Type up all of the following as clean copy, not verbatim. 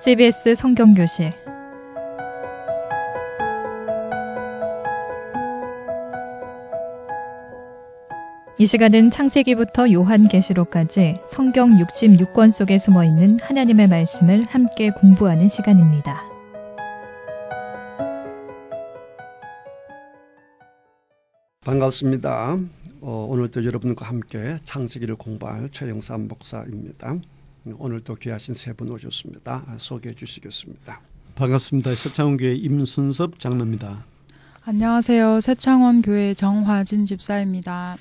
CBS 성경교실 이 시간은 창세기부터 요한계시록까지 성경 66권 속에 숨어있는 하나님의 말씀을 함께 공부하는 시간입니다. 반갑습니다. 오늘도 여러분과 함께 창세기를 공부할 최영삼 목사입니다. 오늘도 귀하신 세 분 오셨습니다. 소개해 주시겠습니다. 반갑습니다. 새창원교회 임순섭 장로입니다. 안녕하세요. 새창원교회 정화진 집사입니다.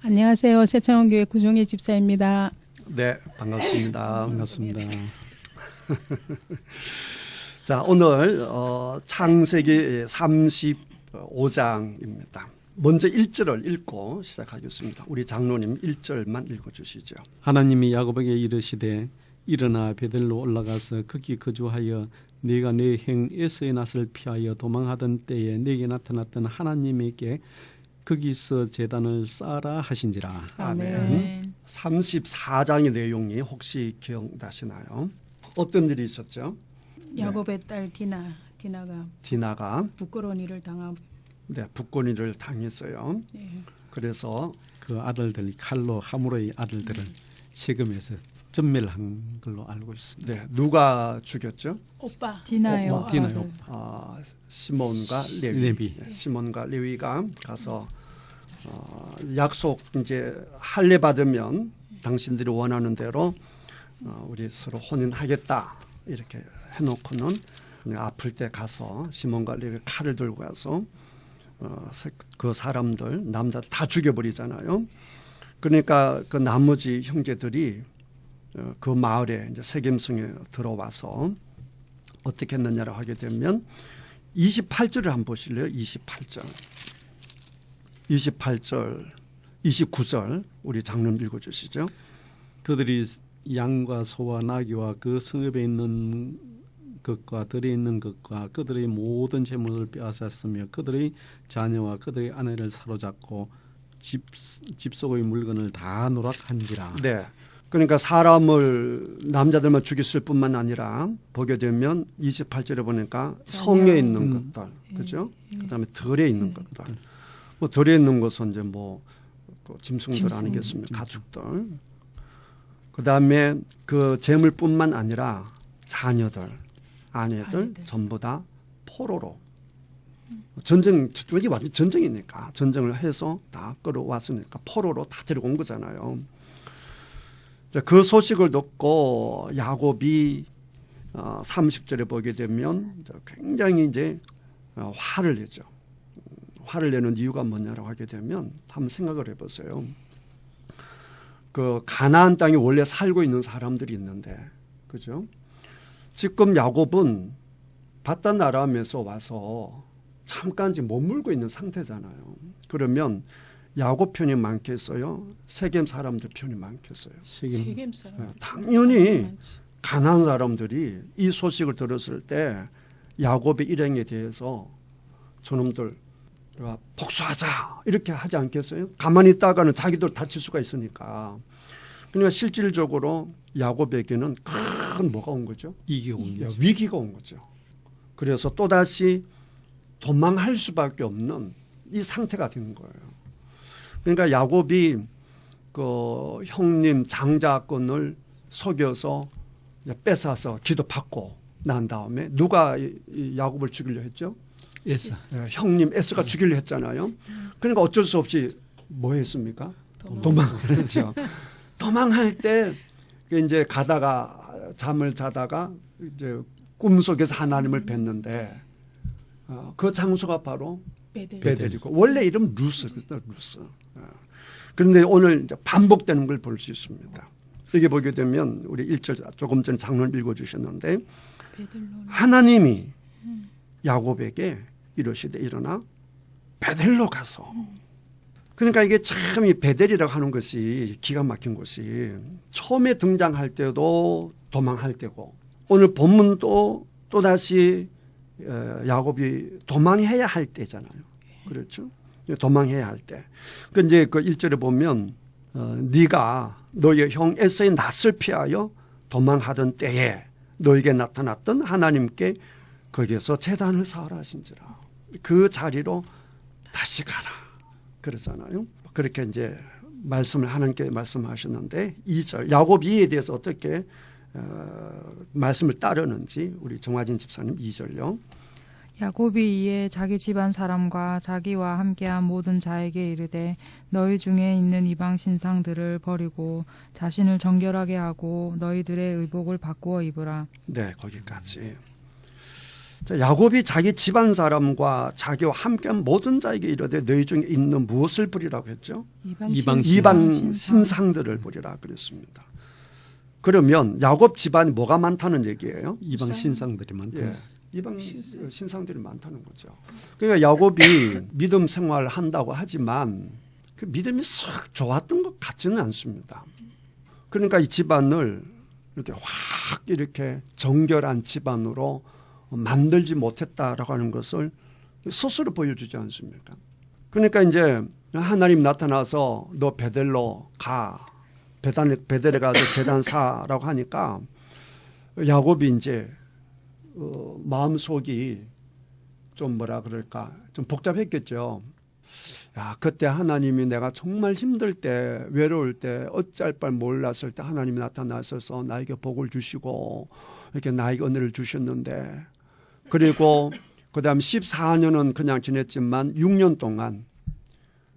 안녕하세요. 새창원교회 구종희 집사입니다. 네, 반갑습니다. 반갑습니다. 자, 오늘 창세기 35장입니다. 먼저 1절을 읽고 시작하겠습니다. 우리 장로님 1절만 읽어주시죠. 하나님이 야곱에게 이르시되 일어나 베델로 올라가서 거기 거주하여 네가 내 형 에서의 낯을 피하여 도망하던 때에 내게 나타났던 하나님에게 거기서 제단을 쌓아라 하신지라. 아멘. 34장의 내용이 혹시 기억나시나요? 어떤 일이 있었죠? 야곱의 딸 디나가 부끄러운 일을 당하고 네, 북권위를 당했어요. 네. 그래서 그 아들들이 칼로 하므로의 아들들을 세금에서 전멸한 걸로 알고 있습니다. 네, 누가 죽였죠? 오빠 디나요. 디나요. 시몬과 레위. 네, 시몬과 레위가 가서 약속 이제 할례 받으면 당신들이 원하는 대로 우리 서로 혼인하겠다 이렇게 해놓고는 그냥 아플 때 가서 시몬과 레위 칼을 들고 가서 그 사람들 남자들 다 죽여버리잖아요. 그러니까 그 나머지 형제들이 그 마을에 이제 세겜성에 들어와서 어떻게 했느냐를 하게 되면 28절을 한번 보실래요? 28절, 29절 우리 장로님 읽어주시죠. 그들이 양과 소와 나귀와 그 성읍에 있는 것과 들에 있는 것과 그들의 모든 재물을 빼앗았으며 그들의 자녀와 그들의 아내를 사로잡고 집 속의 물건을 다 누락한지라. 네. 그러니까 사람을 남자들만 죽였을 뿐만 아니라 보게 되면 28절에 보니까 성에 있는 것들, 그죠? 그다음에 들에 있는 것들. 뭐 들에 있는 것은 이제 그 짐승들 아니겠습니까? 가축들. 그다음에 그 재물뿐만 아니라 자녀들, 아내들 전부 다 포로로 전쟁, 이게 완전 전쟁이니까 전쟁을 해서 다 끌어왔으니까 포로로 다 데리고 온 거잖아요. 그 소식을 듣고 야곱이 30절에 보게 되면 굉장히 이제 화를 내죠. 화를 내는 이유가 뭐냐라고 하게 되면 한번 생각을 해보세요. 그 가나안 땅에 원래 살고 있는 사람들이 있는데, 그죠? 지금 야곱은 바단 아람에서 와서 잠깐 지금 머물고 있는 상태잖아요. 그러면 야곱 편이 많겠어요? 세겜 사람들 편이 많겠어요? 세겜 사람. 당연히 가나안 사람들이 이 소식을 들었을 때 야곱의 일행에 대해서 저놈들 복수하자 이렇게 하지 않겠어요? 가만히 있다가는 자기도 다칠 수가 있으니까. 그러니까 실질적으로 야곱에게는 큰 뭐가 온 거죠? 위기가 온 거죠. 그래서 또다시 도망할 수밖에 없는 이 상태가 된 거예요. 그러니까 야곱이 그 형님 장자권을 속여서 뺏어서 기도받고 난 다음에 누가 이 야곱을 죽이려 했죠? 에서. 형님 에서가 죽이려 했잖아요. 그러니까 어쩔 수 없이 뭐 했습니까? 도망을 했죠. 도망할 때 이제 가다가 잠을 자다가 이제 꿈속에서 하나님을 뵀는데 그 장소가 바로 베델이고 원래 이름 루스. 그런데 오늘 이제 반복되는 걸 볼 수 있습니다. 여기 보게 되면 우리 1절 조금 전에 장로님 읽어주셨는데 하나님이 야곱에게 이르시되 일어나 베델로 가서 그러니까 이게 참 이 베델이라고 하는 것이 기가 막힌 것이 처음에 등장할 때도 도망할 때고 오늘 본문도 또다시 야곱이 도망해야 할 때잖아요. 그렇죠? 도망해야 할 때. 그 이제 그 1절에 보면 네가 너의 형 에서의 낯을 피하여 도망하던 때에 너에게 나타났던 하나님께 거기에서 제단을 쌓으라 하신지라. 그 자리로 다시 가라 그러잖아요. 그렇게 이제 말씀을 하나님께 말씀하셨는데 2절 야곱 이에 대해서 어떻게 말씀을 따르는지 우리 정화진 집사님 2절요. 야곱이 이에 자기 집안 사람과 자기와 함께한 모든 자에게 이르되 너희 중에 있는 이방 신상들을 버리고 자신을 정결하게 하고 너희들의 의복을 바꾸어 입으라. 네, 거기까지. 자, 야곱이 자기 집안 사람과 자기와 함께한 모든 자에게 이르되 너희 중에 있는 무엇을 버리라고 했죠? 이방 신상들을 버리라 그랬습니다. 그러면 야곱 집안이 뭐가 많다는 얘기예요? 이방 신상들이 많다. 예, 이방 신상들이 많다는 거죠. 그러니까 야곱이 믿음 생활을 한다고 하지만 그 믿음이 썩 좋았던 것 같지는 않습니다. 그러니까 이 집안을 이렇게 확 이렇게 정결한 집안으로 만들지 못했다라고 하는 것을 스스로 보여주지 않습니까? 그러니까 이제 하나님 나타나서 너 베델로 가. 베델에 가서 제단 사라고 하니까 야곱이 이제 마음속이 좀 뭐라 그럴까 좀 복잡했겠죠. 야, 그때 하나님이 내가 정말 힘들 때 외로울 때 어찌할 바를 몰랐을 때 하나님이 나타나셔서 나에게 복을 주시고 이렇게 나에게 은혜를 주셨는데 그리고 그다음 14년은 그냥 지냈지만 6년 동안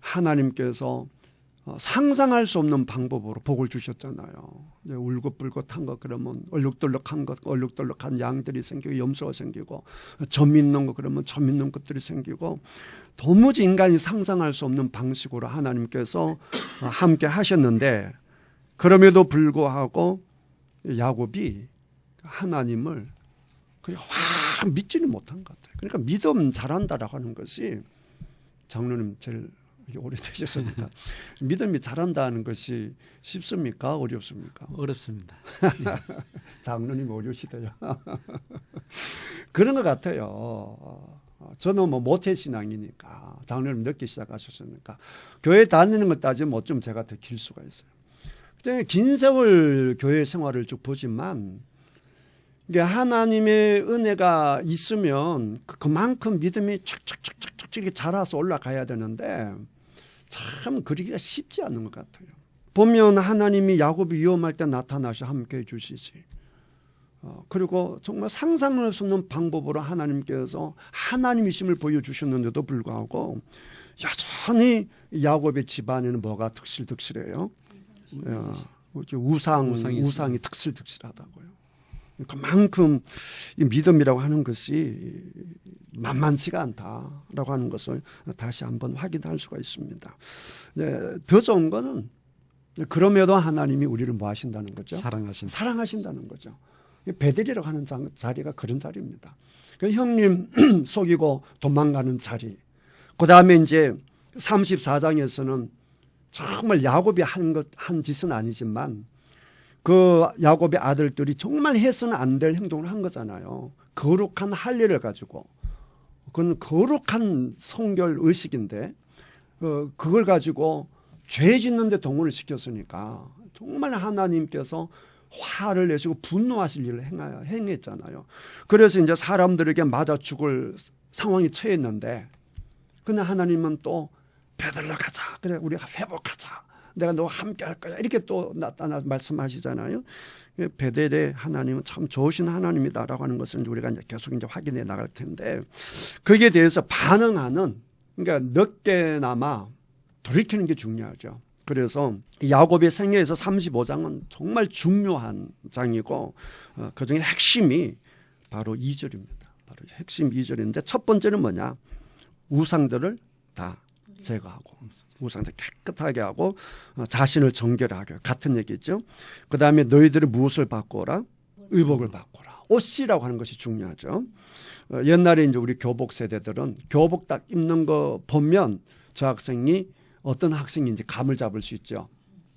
하나님께서 상상할 수 없는 방법으로 복을 주셨잖아요. 울긋불긋한 것 그러면 얼룩덜룩한 것, 얼룩덜룩한 양들이 생기고 염소가 생기고 점 있는 것 그러면 점 있는 것들이 생기고 도무지 인간이 상상할 수 없는 방식으로 하나님께서 함께 하셨는데 그럼에도 불구하고 야곱이 하나님을 확 믿지는 못한 것 같아요. 그러니까 믿음 잘한다라고 하는 것이 장로님 제일 오래되셨습니다. 믿음이 잘한다는 것이 쉽습니까? 어렵습니까? 어렵습니다. 장로님 어려우시대요. 그런 것 같아요. 저는 뭐 모태신앙이니까 장로님 늦게 시작하셨으니까 교회 다니는 것 따지면 어쩜 제가 더 길 수가 있어요. 긴 세월 교회 생활을 쭉 보지만 이게 하나님의 은혜가 있으면 그만큼 믿음이 착착착착착 자라서 올라가야 되는데 참 그러기가 쉽지 않은 것 같아요. 보면 하나님이 야곱이 위험할 때 나타나셔 함께해 주시지. 그리고 정말 상상할 수 없는 방법으로 하나님께서 하나님이심을 보여주셨는데도 불구하고 여전히 야곱의 집안에는 뭐가 득실득실해요? 우상이 득실득실하다고요. 그만큼 이 믿음이라고 하는 것이 만만치가 않다라고 하는 것을 다시 한번 확인할 수가 있습니다. 더 좋은 거는 그럼에도 하나님이 우리를 뭐 하신다는 거죠? 사랑하신다는 거죠. 베델이라고 하는 자리가 그런 자리입니다. 형님 속이고 도망가는 자리. 그 다음에 이제 34장에서는 정말 야곱이 한 짓은 아니지만 그 야곱의 아들들이 정말 해서는 안 될 행동을 한 거잖아요. 거룩한 할례를 가지고. 그건 거룩한 성결 의식인데 그걸 가지고 죄 짓는데 동원을 시켰으니까 정말 하나님께서 화를 내시고 분노하실 일을 행했잖아요. 그래서 이제 사람들에게 맞아 죽을 상황이 처했는데 그냥 하나님은 또 베들러 가자. 그래 우리가 회복하자. 내가 너와 함께 할 거야. 이렇게 또 나타나 말씀하시잖아요. 베델의 하나님은 참 좋으신 하나님이다라고 하는 것을 우리가 이제 계속 이제 확인해 나갈 텐데 거기에 대해서 반응하는 그러니까 늦게나마 돌이키는 게 중요하죠. 그래서 야곱의 생애에서 35장은 정말 중요한 장이고 그중에 핵심이 바로 2절입니다. 바로 핵심 2절인데 첫 번째는 뭐냐? 우상들을 다 제거하고 우상들 깨끗하게 하고 자신을 정결하게 같은 얘기죠. 그 다음에 너희들은 무엇을 바꾸라? 의복을 바꾸라. 옷이라고 하는 것이 중요하죠. 옛날에 이제 우리 교복 세대들은 교복 딱 입는 거 보면 저 학생이 어떤 학생인지 감을 잡을 수 있죠.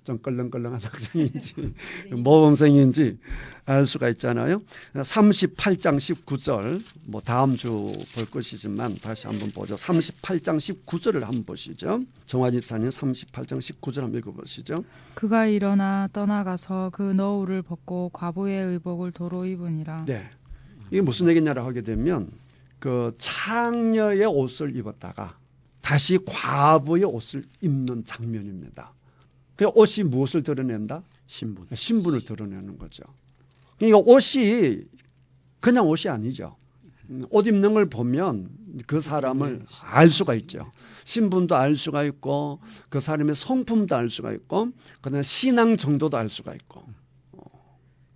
좀 껄렁껄렁한 학생인지 모범생인지 알 수가 있잖아요. 38장 19절 뭐 다음 주 볼 것이지만 다시 한번 보죠. 38장 19절을 한번 보시죠. 정화 집사님 38장 19절 한번 읽어보시죠. 그가 일어나 떠나가서 그 너울을 벗고 과부의 의복을 도로 입으니라. 네, 이게 무슨 얘기냐를 하게 되면 그 창녀의 옷을 입었다가 다시 과부의 옷을 입는 장면입니다. 그 옷이 무엇을 드러낸다? 신분. 신분을 드러내는 거죠. 그러니까 옷이 그냥 옷이 아니죠. 옷 입는 걸 보면 그 사람을 알 수가 있죠. 신분도 알 수가 있고 그 사람의 성품도 알 수가 있고 그다음에 신앙 정도도 알 수가 있고.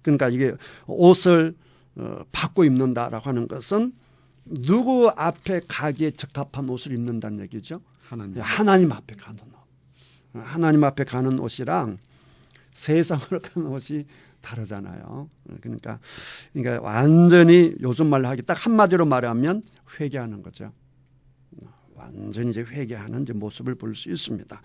그러니까 이게 옷을 바꿔 입는다라고 하는 것은 누구 앞에 가기에 적합한 옷을 입는다는 얘기죠. 하나님 앞에 가는 옷. 하나님 앞에 가는 옷이랑 세상으로 가는 옷이 다르잖아요. 그러니까 완전히 요즘 말로 하기 딱 한마디로 말하면 회개하는 거죠. 완전히 이제 회개하는 이제 모습을 볼 수 있습니다.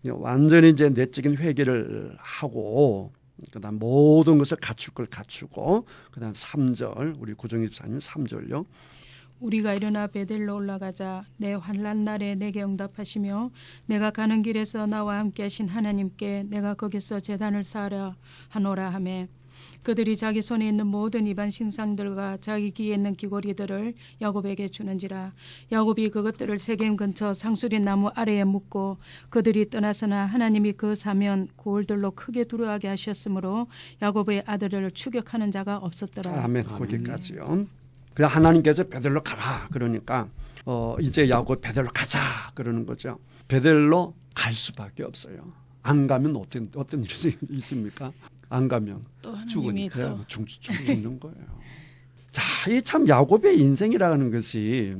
완전히 이제 내적인 회개를 하고 그다음 모든 것을 갖출 걸 갖추고 그다음 3절 우리 구정희 집사님 3절요. 우리가 일어나 베델로 올라가자 내 환난 날에 내게 응답하시며 내가 가는 길에서 나와 함께 하신 하나님께 내가 거기서 제단을 쌓으라 하노라 하매 그들이 자기 손에 있는 모든 이방 신상들과 자기 귀에 있는 귀고리들을 야곱에게 주는지라. 야곱이 그것들을 세겜 근처 상수리 나무 아래에 묻고 그들이 떠나서나 하나님이 그 사면 고을들로 크게 두려워하게 하셨으므로 야곱의 아들을 추격하는 자가 없었더라. 아멘. 거기까지요. 그냥 하나님께서 베델로 가라 그러니까 이제 야곱 베델로 가자 그러는 거죠. 베델로 갈 수밖에 없어요. 안 가면 어떤 일이 있습니까? 안 가면 죽으니까 죽는 거예요. 자, 이 참 야곱의 인생이라는 것이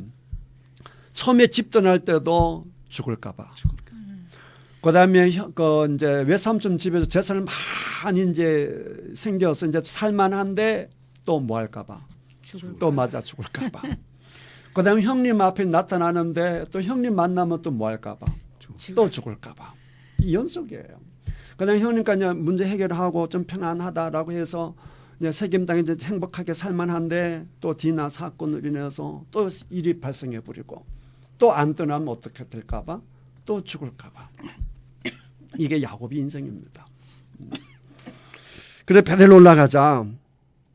처음에 집 떠날 때도 죽을까봐. 그다음에 이제 외삼촌 집에서 재산을 많이 이제 생겨서 이제 살만한데 또 뭐 할까봐. 또 맞아 죽을까봐. 그다음에 형님 앞에 나타나는데 또 형님 만나면 또 뭐 할까봐. 또 죽을까봐. 이 연속이에요. 그다음에 형님과 이제 문제 해결하고 좀 편안하다라고 해서 이제 세겜 땅에 이제 행복하게 살만한데 또 디나 사건으로 인해서 또 일이 발생해 버리고 또 안 떠나면 어떻게 될까봐 또 죽을까봐. 이게 야곱의 인생입니다. 그래 베델로 올라가자.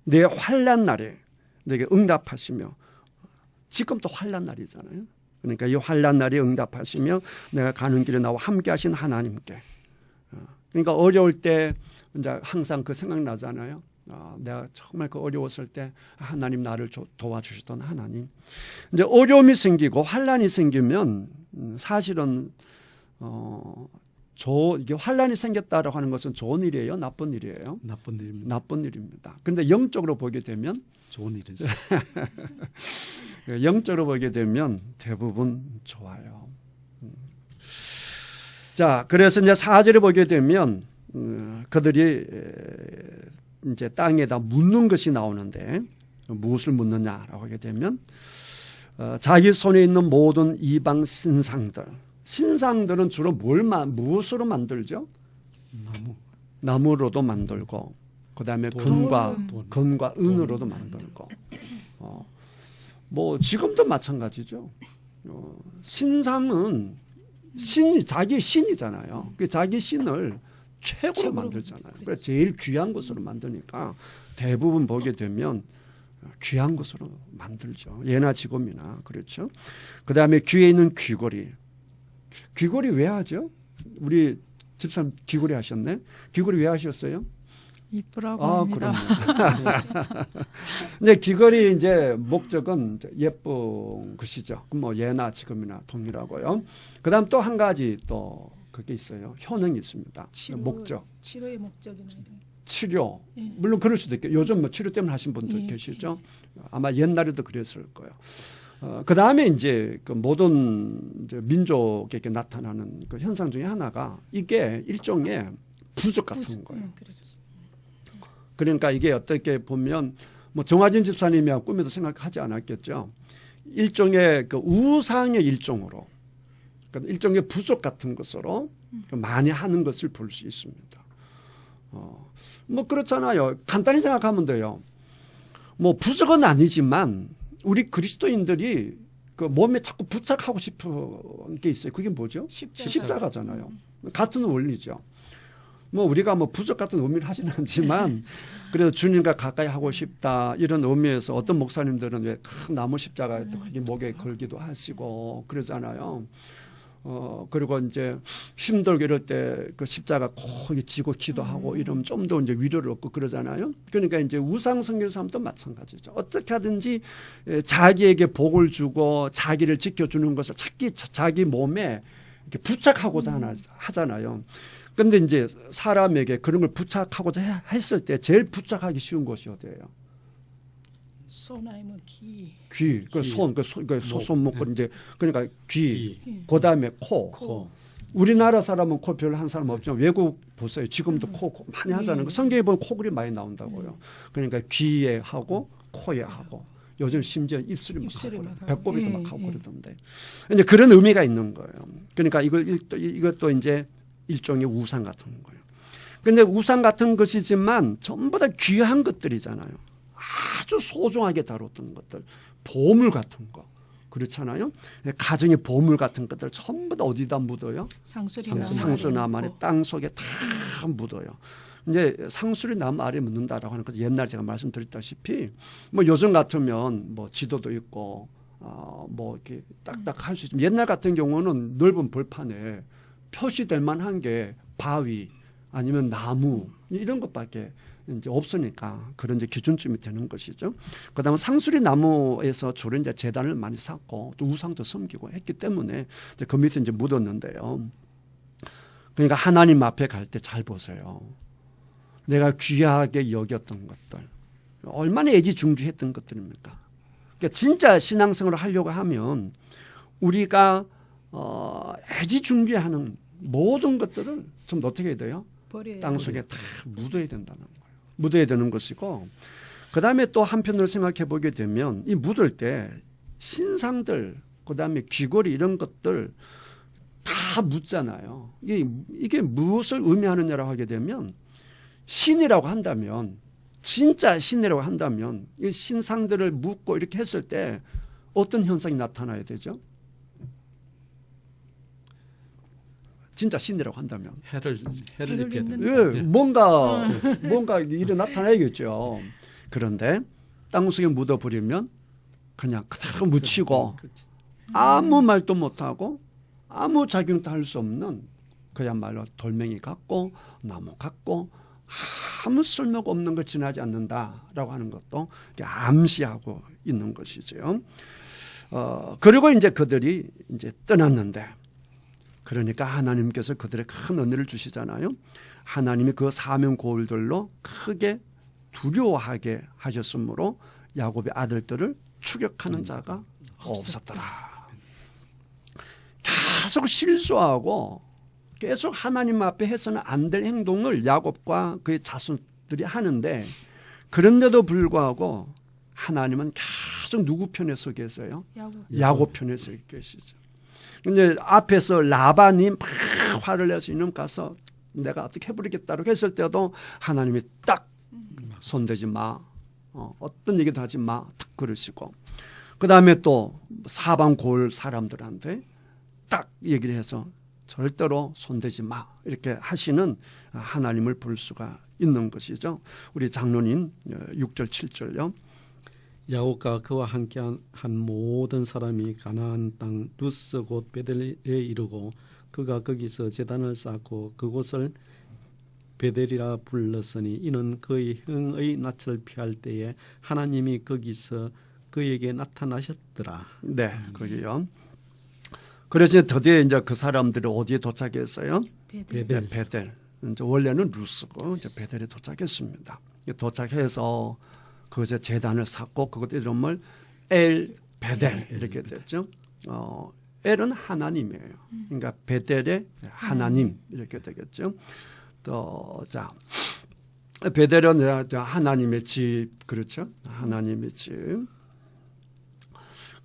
내 환난 날에 내게 응답하시며 지금 또 환난 날이잖아요. 그러니까 이 환난 날에 응답하시며 내가 가는 길에 나와 함께 하신 하나님께. 그러니까 어려울 때 이제 항상 그 생각나잖아요. 내가 정말 그 어려웠을 때 하나님 나를 도와주시던 하나님. 이제 어려움이 생기고 환난이 생기면 사실은 이게 환난이 생겼다라고 하는 것은 좋은 일이에요, 나쁜 일이에요? 나쁜 일입니다. 나쁜 일입니다. 그런데 영적으로 보게 되면 좋은 일이죠. 영적으로 보게 되면 대부분 좋아요. 자, 그래서 이제 4절에 보게 되면 그들이 이제 땅에다 묻는 것이 나오는데 무엇을 묻느냐라고 하게 되면 자기 손에 있는 모든 이방 신상들은 주로 무엇으로 만들죠? 나무로도 만들고 그다음에 금과 은으로도 만들고 뭐 지금도 마찬가지죠. 신상은 자기 신이잖아요. 그 자기 신을 최고로 만들잖아요. 그래서 제일 귀한 것으로 만드니까 대부분 보게 되면 귀한 것으로 만들죠. 예나 지금이나 그렇죠. 그다음에 귀에 있는 귀걸이 왜 하죠? 우리 집사님 귀걸이 하셨네. 귀걸이 왜 하셨어요? 이쁘라고 합니다. 그럼요. 이제 귀걸이 이제 목적은 예쁜 것이죠. 뭐 예나 지금이나 동일하고요. 그다음 또 한 가지 또 그게 있어요. 효능이 있습니다. 목적. 치료의 목적이나 치료. 예. 물론 그럴 수도 있겠죠. 요즘 뭐 치료 때문에 하신 분들 계시죠. 아마 옛날에도 그랬을 거예요. 그 다음에 이제 그 모든 이제 민족에게 나타나는 그 현상 중에 하나가 이게 일종의 부적 같은 거예요. 그러니까 이게 어떻게 보면 뭐 정화진 집사님이야 꿈에도 생각하지 않았겠죠. 일종의 그 우상의 일종으로 그러니까 일종의 부족 같은 것으로 많이 하는 것을 볼 수 있습니다. 뭐 그렇잖아요. 간단히 생각하면 돼요. 뭐 부족은 아니지만 우리 그리스도인들이 그 몸에 자꾸 부착하고 싶은 게 있어요. 그게 뭐죠? 십자가잖아요. 같은 원리죠. 뭐 우리가 뭐 부족 같은 의미를 하지는 않지만 그래도 주님과 가까이 하고 싶다 이런 의미에서 어떤 목사님들은 왜 큰 나무 십자가 크게 목에 걸기도 하시고 그러잖아요. 그리고 이제 힘들고 이럴 때 그 십자가 거기 지고 기도하고 이러면 좀 더 이제 위로를 얻고 그러잖아요. 그러니까 이제 우상 성경 사람도 마찬가지죠. 어떻게 하든지 자기에게 복을 주고 자기를 지켜주는 것을 자기 몸에 이렇게 부착하고자 하잖아요. 근데 이제 사람에게 그런 걸 부착하고자 했을 때 제일 부착하기 쉬운 것이 어디예요? 손 아니면 귀. 귀, 그 손, 손목, 이제 그러니까 귀, 그 다음에 코. 우리나라 사람은 코 별로 한 사람 없지만 외국 보세요. 지금도 코 많이 하잖아요. 성경에 보면 코골이 많이 나온다고요. 그러니까 귀에 하고 코에 하고 요즘 심지어 입술이 막 하고 배꼽에도 막 하고 그러던데. 이제 그런 의미가 있는 거예요. 그러니까 이것도 이제 일종의 우상 같은 거예요. 근데 우상 같은 것이지만 전부 다 귀한 것들이잖아요. 아주 소중하게 다뤘던 것들, 보물 같은 거. 그렇잖아요. 가정의 보물 같은 것들 전부 다 어디다 묻어요? 상수나무 아래 땅 속에 다 묻어요. 이제 상수리 나무 아래 묻는다라고 하는 것 옛날에 제가 말씀드렸다시피 뭐 요즘 같으면 뭐 지도도 있고 뭐 이렇게 딱딱 할 수 있지만 옛날 같은 경우는 넓은 벌판에 표시될 만한 게 바위 아니면 나무 이런 것밖에 이제 없으니까 그런 이제 기준점이 되는 것이죠. 그다음에 상수리 나무에서 주로 이제 제단을 많이 쌓고 또 우상도 섬기고 했기 때문에 이제 그 밑에 이제 묻었는데요. 그러니까 하나님 앞에 갈 때 잘 보세요. 내가 귀하게 여겼던 것들 얼마나 애지중지했던 것들입니까? 그러니까 진짜 신앙생활을 하려고 하면 우리가 애지중지하는 모든 것들을 좀 어떻게 해야 돼요? 땅 속에 다 묻어야 된다는 거예요. 묻어야 되는 것이고 그다음에 또 한편으로 생각해 보게 되면 이 묻을 때 신상들 그다음에 귀걸이 이런 것들 다 묻잖아요. 이게 무엇을 의미하느냐라고 하게 되면 신이라고 한다면 진짜 신이라고 한다면 이 신상들을 묻고 이렇게 했을 때 어떤 현상이 나타나야 되죠? 진짜 신이라고 한다면 해를 입혀야 된다. 예, 뭔가 일이 나타나야겠죠. 그런데 땅 속에 묻어버리면 그냥 그대로 묻히고 아무 말도 못하고 아무 작용도 할 수 없는 그야말로 돌멩이 같고 나무 같고 아무 쓸모가 없는 걸 지나지 않는다라고 하는 것도 암시하고 있는 것이죠. 그리고 이제 그들이 이제 떠났는데 그러니까 하나님께서 그들의 큰 은혜를 주시잖아요. 하나님이 그 사명 고울들로 크게 두려워하게 하셨으므로 야곱의 아들들을 추격하는 자가 없었더라. 계속 실수하고 계속 하나님 앞에 해서는 안 될 행동을 야곱과 그의 자손들이 하는데 그런데도 불구하고 하나님은 계속 누구 편에 서 계세요? 야곱 편에 서 계시죠. 근데 앞에서 라반이 막 화를 내서 이놈 가서 내가 어떻게 해버리겠다고 했을 때도 하나님이 딱 손대지 마. 어떤 얘기도 하지 마. 딱 그러시고 그 다음에 또 사방 골 사람들한테 딱 얘기를 해서 절대로 손대지 마. 이렇게 하시는 하나님을 볼 수가 있는 것이죠. 우리 장로님 6절 7절요. 야곱과 그와 함께한 모든 사람이 가나안 땅 루스 곧 베델에 이르고 그가 거기서 제단을 쌓고 그곳을 베델이라 불렀으니 이는 그의 형의 낯을 피할 때에 하나님이 거기서 그에게 나타나셨더라. 네, 거기요. 그래서 드디어 이제 그 사람들이 어디에 도착했어요? 베델. 베델. 이제 원래는 루스고 이제 베델에 도착했습니다. 도착해서 그것에 제단을 쌓고 그것 이름을 엘 베델 이렇게 됐죠. 엘은 하나님이에요. 그러니까 베델의 하나님 이렇게 되겠죠. 또 자 베델은 하나님의 집 그렇죠. 하나님의 집.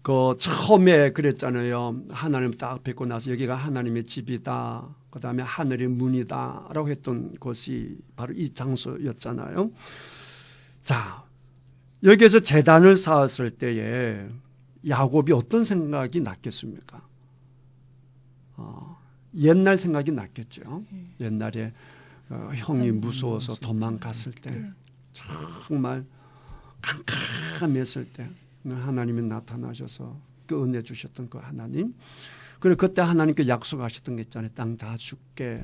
그 처음에 그랬잖아요. 하나님 딱 뵙고 나서 여기가 하나님의 집이다. 그다음에 하늘의 문이다라고 했던 곳이 바로 이 장소였잖아요. 자, 여기에서 제단을 쌓았을 때에 야곱이 어떤 생각이 났겠습니까? 옛날 생각이 났겠죠. 옛날에 형이 무서워서 도망갔을 때 정말 깜깜했을 때 하나님이 나타나셔서 그 은혜 주셨던 그 하나님. 그리고 그때 하나님께 약속하셨던 게 있잖아요. 땅 다 줄게.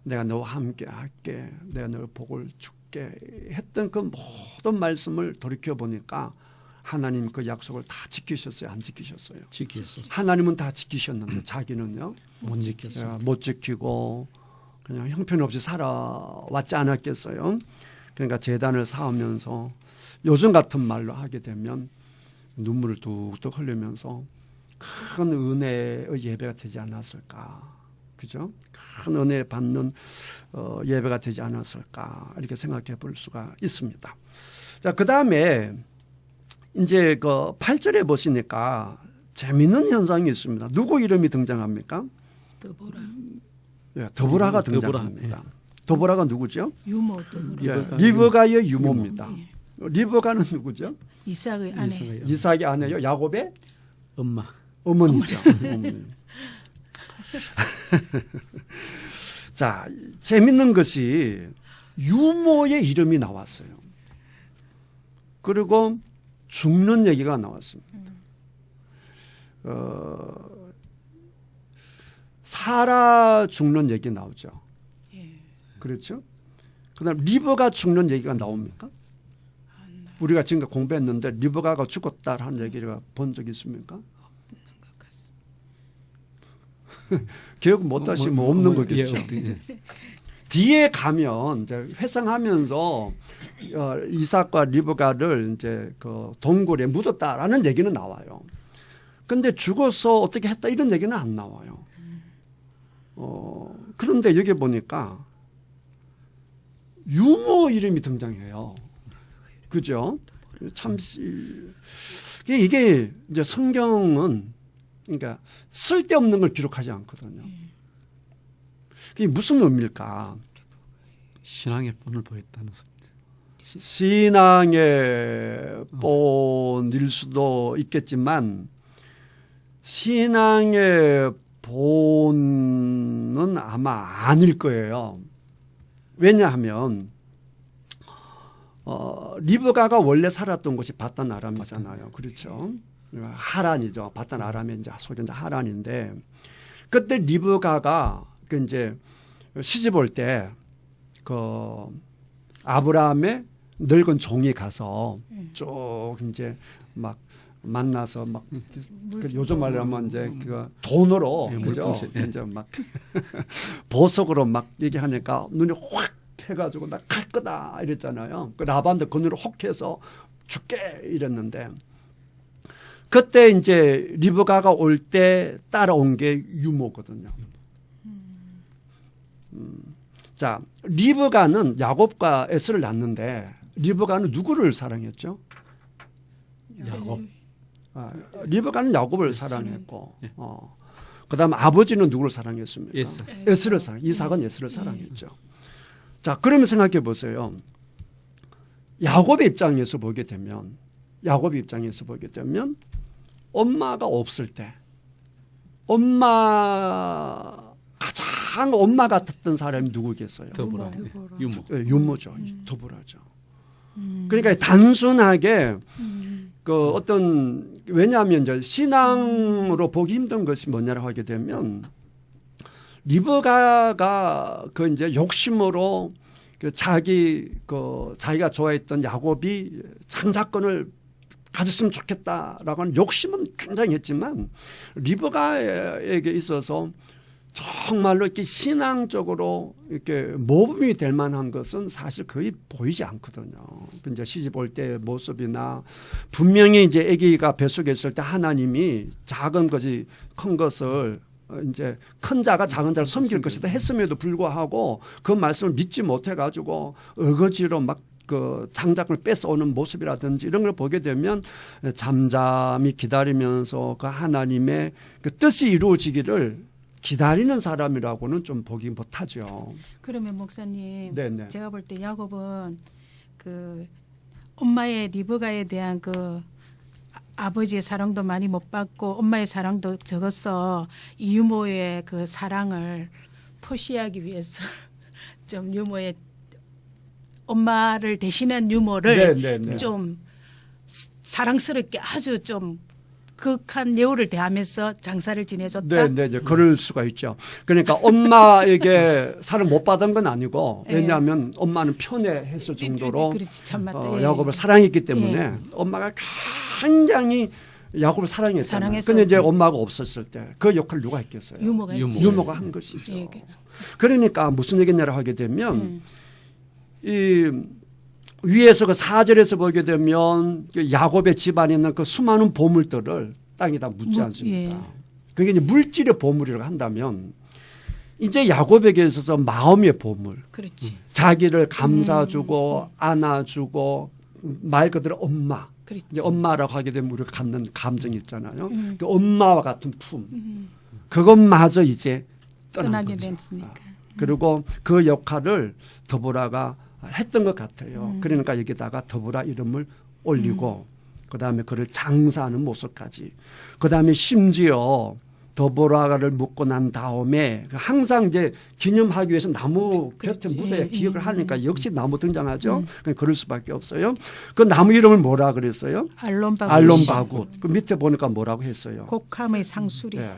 내가 너와 함께 할게. 내가 너를 복을 줄게. 했던 그 모든 말씀을 돌이켜보니까 하나님 그 약속을 다 지키셨어요? 안 지키셨어요? 지켰어요. 하나님은 다 지키셨는데 자기는요? 못 지켰어요. 못 지키고 그냥 형편없이 살아왔지 않았겠어요? 그러니까 제단을 쌓으면서 요즘 같은 말로 하게 되면 눈물을 뚝뚝 흘리면서 큰 은혜의 예배가 되지 않았을까. 그죠? 큰 은혜 받는 예배가 되지 않았을까. 이렇게 생각해 볼 수가 있습니다. 자, 그 다음에 이제 그 8절에 보시니까 재미있는 현상이 있습니다. 누구 이름이 등장합니까? 더보라. 예, 더보라가 더보라. 등장합니다. 더보라가 누구죠? 유모 더보라. 예, 리브가의 유모입니다. 리브가는 누구죠? 이삭의 아내. 이삭의 이삭의 아내요. 야곱의 엄마. 어머니죠. 어머니. 자, 재밌는 것이 유모의 이름이 나왔어요. 그리고 죽는 얘기가 나왔습니다. 사라 죽는 얘기 나오죠. 그렇죠? 그다음 리브가 죽는 얘기가 나옵니까? 우리가 지금 공부했는데 리브가가 죽었다라는 얘기를 본 적이 있습니까? 기억 못하시 뭐 없는 거겠죠. 예. 뒤에 가면 이제 회상하면서 이삭과 리브가를 이제 그 동굴에 묻었다라는 얘기는 나와요. 근데 죽어서 어떻게 했다 이런 얘기는 안 나와요. 그런데 여기 보니까 유모 이름이 등장해요. 그죠? 참 이게 이제 성경은 그러니까 쓸데없는 걸 기록하지 않거든요. 그게 무슨 의미일까? 신앙의 본을 보였다는 소리. 신앙의 본일 수도 있겠지만 신앙의 본은 아마 아닐 거예요. 왜냐하면 리브가가 원래 살았던 곳이 바단 아람이잖아요. 그렇죠? 하란이죠. 바단 아람의 이제 소리 이제 하란인데 그때 리브가가 그 이제 시집 올 때 그 아브라함의 늙은 종이 가서 쭉 이제 막 만나서 막 그 요즘 말로 하면 이제 그 돈으로 그죠? 이제 막 보석으로 막 얘기하니까 눈이 확 해가지고 나 갈 거다 이랬잖아요. 그 라반도 그 눈을 혹해서 죽게 이랬는데 그때 이제 리브가가 올 때 따라온 게 유모거든요. 자, 리브가는 야곱과 에스를 낳는데 리브가는 누구를 사랑했죠? 야곱. 리브가는 야곱을 사랑했고, 그다음 아버지는 누구를 사랑했습니까? 에스를 사랑. 이삭은 에스를 사랑했죠. 자, 그러면 생각해 보세요. 야곱의 입장에서 보게 되면, 엄마가 없을 때, 가장 엄마 같았던 사람이 누구겠어요? 더보라. 유모. 유모죠. 더보라죠. 그러니까 단순하게 그 어떤 왜냐하면 이제 신앙으로 보기 힘든 것이 뭐냐라고 하게 되면 리브가가 그 이제 욕심으로 그 자기가 좋아했던 야곱이 장자권을 가졌으면 좋겠다라고 하는 욕심은 굉장히 했지만 리브가에게 있어서 정말로 이렇게 신앙적으로 이렇게 모범이 될 만한 것은 사실 거의 보이지 않거든요. 이제 시집 올 때 모습이나 분명히 이제 아기가 뱃속에 있을 때 하나님이 작은 것이 큰 것을 이제 큰 자가 작은 자를 섬길 것이다 했음에도 불구하고 그 말씀을 믿지 못해 가지고 어거지로 막 그 장작을 뺏어오는 모습이라든지 이런 걸 보게 되면 잠잠히 기다리면서 그 하나님의 그 뜻이 이루어지기를 기다리는 사람이라고는 좀 보기 못하죠. 그러면 목사님, 네네. 제가 볼 때 야곱은 그 엄마의 리브가에 대한 그 아버지의 사랑도 많이 못 받고 엄마의 사랑도 적어서 유모의 그 사랑을 표시하기 위해서 좀 유모의 엄마를 대신한 유모를 네네네. 좀 사랑스럽게 아주 좀 극한 예우를 대하면서 장사를 지내줬다. 네, 네, 그럴 수가 있죠. 그러니까 엄마에게 사랑 못 받은 건 아니고 예. 왜냐하면 엄마는 편애했을 정도로 그렇지, 참 맞다. 예. 야곱을 사랑했기 때문에 예. 엄마가 굉장히 야곱을 사랑했잖아요. 사랑해서. 근데 이제 엄마가 없었을 때 그 역할을 누가 했겠어요? 유모가 유모. 했지. 유모가 한 것이죠. 예. 그러니까 무슨 얘기냐를 하게 되면 이 위에서 그 4절에서 보게 되면 그 야곱의 집안에 있는 그 수많은 보물들을 땅에다 묻지 않습니까? 예. 그게 이제 물질의 보물이라고 한다면 이제 야곱에게 있어서 마음의 보물, 그렇지. 자기를 감싸주고 안아주고 말 그대로 엄마. 그렇지. 이제 엄마라고 하게 되면 우리가 갖는 감정이 있잖아요. 그 엄마와 같은 품. 음. 그것마저 이제 떠난 떠나게 거죠. 됐으니까. 그리고 그 역할을 더보라가 했던 것 같아요. 그러니까 여기다가 더보라 이름을 올리고 그다음에 그를 장사하는 모습까지. 그다음에 심지어 더보라를 묻고 난 다음에 항상 이제 기념하기 위해서 나무 곁에 무대에 기억을 하니까 역시 나무 등장하죠. 그러니까 그럴 수밖에 없어요. 그 나무 이름을 뭐라 그랬어요? 알론바굿. 알론바굿. 그 밑에 보니까 뭐라고 했어요? 곡함의 상수리. 예.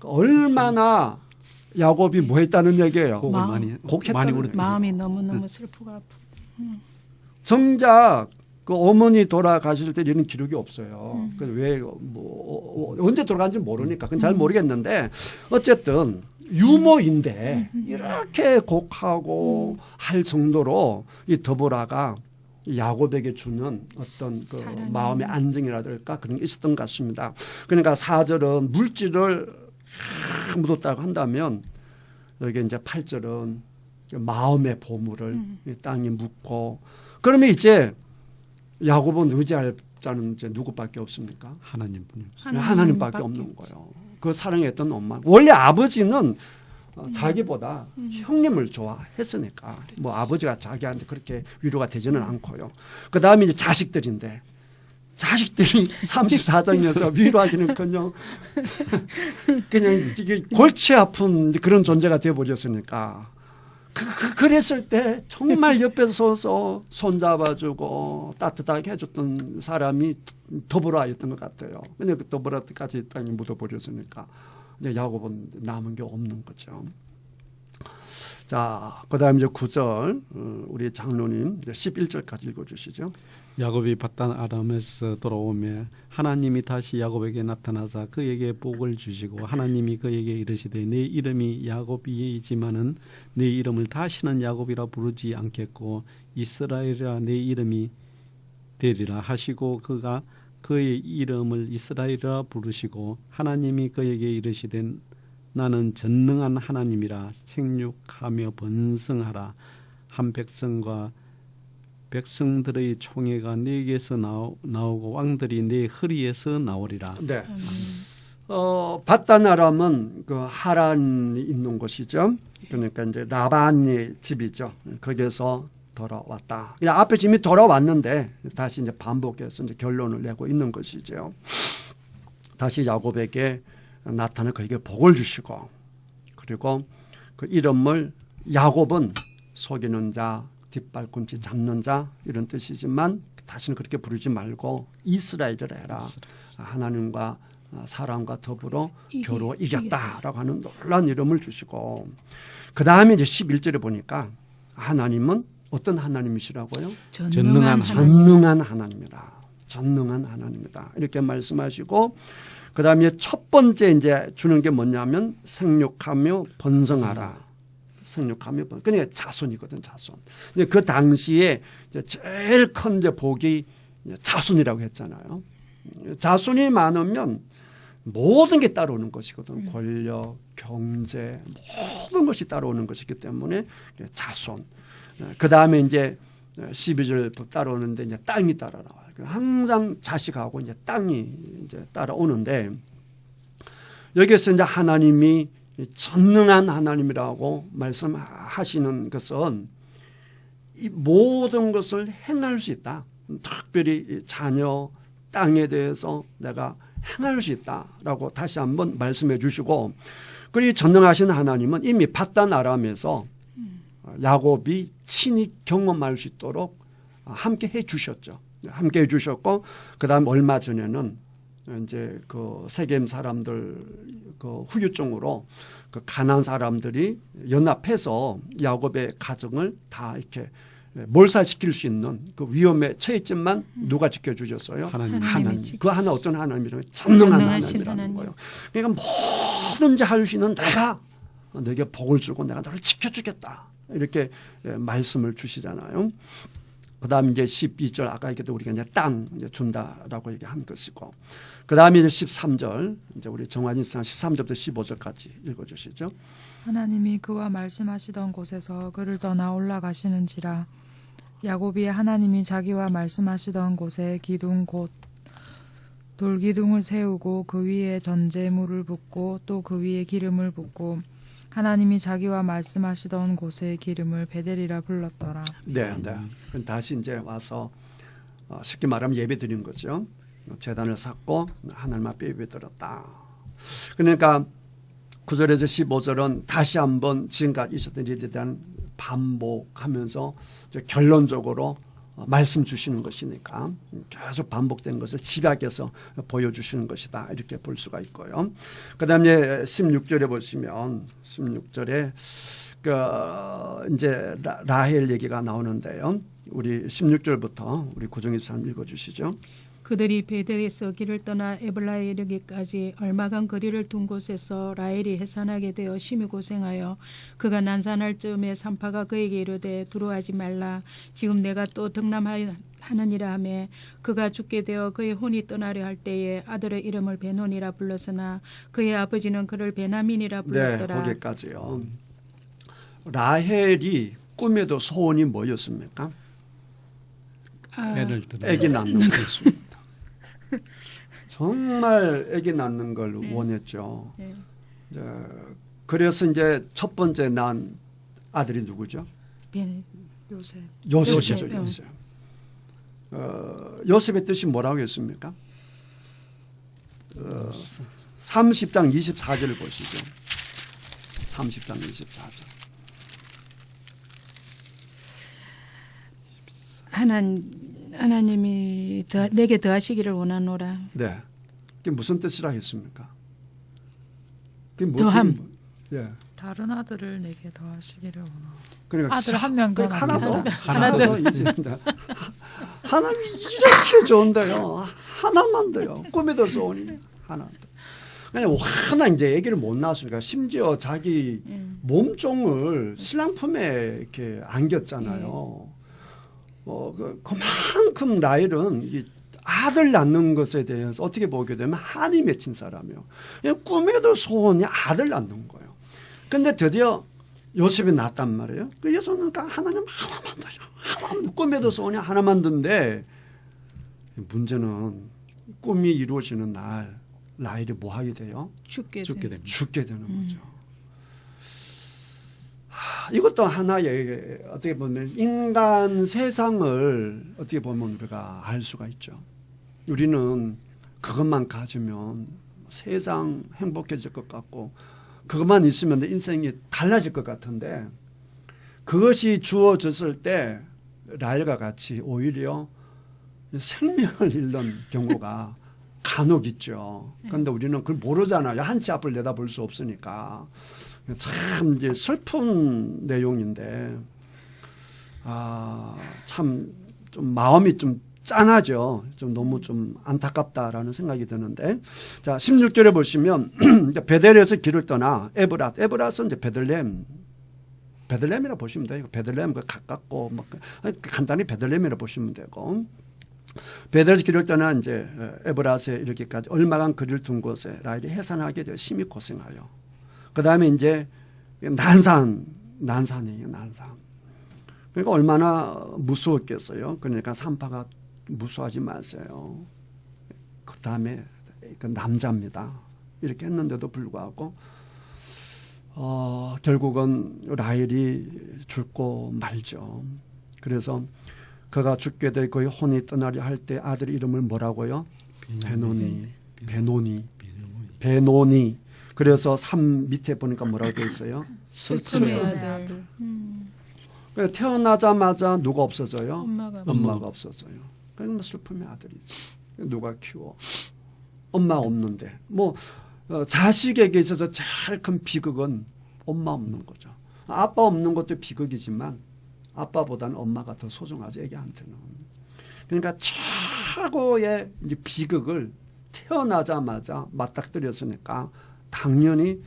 얼마나 야곱이 뭐 했다는 얘기예요. 곡을 마음. 많이 곡했다는 부르. 얘기예요. 마음이 너무너무 슬프고 아프고. 정작 그 어머니 돌아가실 때 이런 기록이 없어요. 왜 뭐 언제 돌아간지 모르니까 그건 잘 모르겠는데 어쨌든 유모인데 이렇게 곡하고 할 정도로 이 더보라가 야곱에게 주는 어떤 그 사랑이. 마음의 안정이라든가 그런 게 있었던 것 같습니다. 그러니까 4절은 물질을 묻었다고 한다면 여기 이제 8절은 마음의 보물을 이 땅에 묻고 그러면 이제 야곱은 의지할 자는 이제 누구밖에 없습니까? 하나님뿐입니다. 하나님밖에 없는 거예요. 그 사랑했던 엄마. 원래 아버지는 자기보다 형님을 좋아했으니까 뭐 아버지가 자기한테 그렇게 위로가 되지는 않고요. 그 다음에 이제 자식들인데 자식들이 34장에서 위로하기는커녕 그냥 이게 골치 아픈 그런 존재가 되어버렸으니까 그랬을 때 정말 옆에서 서서 손잡아주고 따뜻하게 해줬던 사람이 더보라였던 것 같아요. 근데 그 더보라까지 땅에 묻어버렸으니까 이제 야곱은 남은 게 없는 거죠. 자, 그 다음에 이제 9절 우리 장로님 이제 11절까지 읽어주시죠. 야곱이 바단 아람에서 돌아오며 하나님이 다시 야곱에게 나타나사 그에게 복을 주시고 하나님이 그에게 이르시되 내 이름이 야곱이지만은 내 이름을 다시는 야곱이라 부르지 않겠고 이스라엘이라 내 이름이 되리라 하시고 그가 그의 이름을 이스라엘이라 부르시고 하나님이 그에게 이르시되 나는 전능한 하나님이라 생육하며 번성하라 한 백성과 백성들의 총회가 네게서 나오고 왕들이 네 허리에서 나오리라. 네. 바단 아람은 그 하란이 있는 곳이죠. 그러니까 이제 라반의 집이죠. 거기에서 돌아왔다. 그냥 앞에 집이 돌아왔는데 다시 이제 반복해서 이제 결론을 내고 있는 것이죠. 다시 야곱에게 나타나 그에게 복을 주시고 그리고 그 이름을 야곱은 속이는 자, 뒷발꿈치 잡는 자 이런 뜻이지만 다시는 그렇게 부르지 말고 이스라엘이라 해라. 하나님과 사람과 더불어 겨루어 이겼다라고 하는 놀라운 이름을 주시고 그 다음에 이제 11절에 보니까 하나님은 어떤 하나님이시라고요? 전능한 전능한 하나님이다. 전능한 하나님이다. 이렇게 말씀하시고 그 다음에 첫 번째 이제 주는 게 뭐냐면 생육하며 번성하라. 생육하며 그러니까 자손이거든 자손. 근데 그 당시에 이제 제일 큰 이제 복이 자손이라고 했잖아요. 자손이 많으면 모든 게 따라오는 것이거든. 권력, 경제 모든 것이 따라오는 것이기 때문에 자손. 그 다음에 이제 12절 따라오는데 이제 땅이 따라 나와요. 항상 자식하고 이제 땅이 이제 따라오는데 여기서 이제 하나님이 전능한 하나님이라고 말씀하시는 것은 이 모든 것을 행할 수 있다. 특별히 자녀, 땅에 대해서 내가 행할 수 있다라고 다시 한번 말씀해 주시고, 그리고 전능하신 하나님은 이미 바단 아람에서 야곱이 친히 경험할 수 있도록 함께 해 주셨죠. 함께 해 주셨고, 그다음 얼마 전에는 이제 그 세겜 사람들 그 후유증으로 그 가나안 사람들이 연합해서 야곱의 가정을 다 이렇게 몰살시킬 수 있는 그 위험에 처했지만 누가 지켜주셨어요? 하나님. 그 하나 어떤 하나님이라고? 전능한 하나님이라는 거예요. 그러니까 뭐든지 할 수 있는 내가 너에게 복을 주고 내가 너를 지켜주겠다. 이렇게 말씀을 주시잖아요. 그 다음에 이제 12절 아까 얘기했던 우리가 이제 땅 이제 준다라고 얘기한 것이고, 그 다음에 이제 13절 이제 우리 정환이 13절부터 15절까지 읽어주시죠. 하나님이 그와 말씀하시던 곳에서 그를 떠나 올라가시는지라. 야곱이 하나님이 자기와 말씀하시던 곳에 기둥 곧 돌기둥을 세우고 그 위에 전제물을 붓고 또 그 위에 기름을 붓고 하나님이 자기와 말씀하시던 곳에 기름을 베델이라 불렀더라. 네. 그럼 다시 이제 와서 쉽게 말하면 예배 드린 거죠. 제단을 쌓고 하나님 앞에 예배 드렸다. 그러니까 9절에서 15절은 다시 한번 지금까지 있었던 일에 대한 반복하면서 결론적으로 말씀 주시는 것이니까 계속 반복된 것을 집약해서 보여주시는 것이다. 이렇게 볼 수가 있고요. 그 다음에 16절에 보시면 16절에 이제 라헬 얘기가 나오는데요. 우리 16절부터 우리 고정희 사람 읽어주시죠. 그들이 베델에서 길을 떠나 에블라에 이르기까지 얼마간 거리를 둔 곳에서 라헬이 해산하게 되어 심히 고생하여 그가 난산할 즈음에 산파가 그에게 이르되 두려워하지 말라. 지금 내가 또 등남하느니라 하매 그가 죽게 되어 그의 혼이 떠나려 할 때에 아들의 이름을 베논이라 불렀으나 그의 아버지는 그를 베나민이라 불렀더라. 네, 거기까지요. 라헬이 꿈에도 소원이 뭐였습니까? 애를 들어 애기 낳는 것입니다. 정말 애기 낳는 걸 원했죠. 그래서 이제 첫 번째 난 아들이 누구죠? 요셉. 요셉이죠. 요셉. 요셉의 뜻이 뭐라고 했습니까? 30장 24절을 보시죠. 30장 24절. 하나님이 내게 더하시기를 원하노라. 네, 그게 무슨 뜻이라 했습니까? 더함. 예. 다른 아들을 내게 더하시기를 원하노라. 그러니까 아들 한 명 더 하나 더, 낳는다. 하나 더 이제다. 하나님이 이렇게 좋은데요. 하나만 더요. 꿈에도 소원이 하나 더. 그냥 하나 이제 얘기를 못 낳았으니까 심지어 자기 몸종을 신랑 품에 이렇게 안겼잖아요. 그만큼 라헬은 이 아들 낳는 것에 대해서 어떻게 보게 되면 한이 맺힌 사람이에요. 꿈에도 소원이 아들 낳는 거예요. 근데 드디어 요셉이 낳았단 말이에요. 그 여자는 하나님 하나만 더요. 하나만, 꿈에도 소원이 하나만 든데 문제는 꿈이 이루어지는 날 라헬이 뭐 하게 돼요? 죽게 됩니다. 죽게 되는 거죠. 이것도 하나의 어떻게 보면 인간 세상을 어떻게 보면 우리가 알 수가 있죠. 우리는 그것만 가지면 세상 행복해질 것 같고 그것만 있으면 내 인생이 달라질 것 같은데 그것이 주어졌을 때 라헬과 같이 오히려 생명을 잃는 경우가 간혹 있죠. 그런데 우리는 그걸 모르잖아요. 한치 앞을 내다볼 수 없으니까. 참 이제 슬픈 내용인데 참 좀 마음이 좀 짠하죠. 좀 너무 좀 안타깝다라는 생각이 드는데 자 16절에 보시면 베델에서 길을 떠나 에브랏은 이제 베들레헴이라 보시면 돼요. 베들레헴 가깝고 뭐 간단히 베들레헴이라 보시면 되고 베델에서 길을 떠나 이제 에브랏에 이르기까지 얼마간 거리를 둔 곳에 라헬이 해산하게 되어 심히 고생하여 그 다음에 이제 난산이에요. 난산. 그러니까 얼마나 무서웠겠어요. 그러니까 산파가 무서워하지 마세요. 그 다음에 그 남자입니다. 이렇게 했는데도 불구하고 결국은 라헬이 죽고 말죠. 그래서 그가 죽게 돼 거의 혼이 떠나려 할 때 아들 이름을 뭐라고요? 베노니. 그래서 3 밑에 보니까 뭐라고 되어 있어요? 슬픔의 아들. 태어나자마자 누가 없어져요? 엄마가 없어져요. 그러면 슬픔의 아들이지. 누가 키워? 엄마 없는데. 뭐 자식에게 있어서 제일 큰 비극은 엄마 없는 거죠. 아빠 없는 것도 비극이지만 아빠보다는 엄마가 더 소중하죠. 애기한테는. 그러니까 최고의 이제 비극을 태어나자마자 맞닥뜨렸으니까 당연히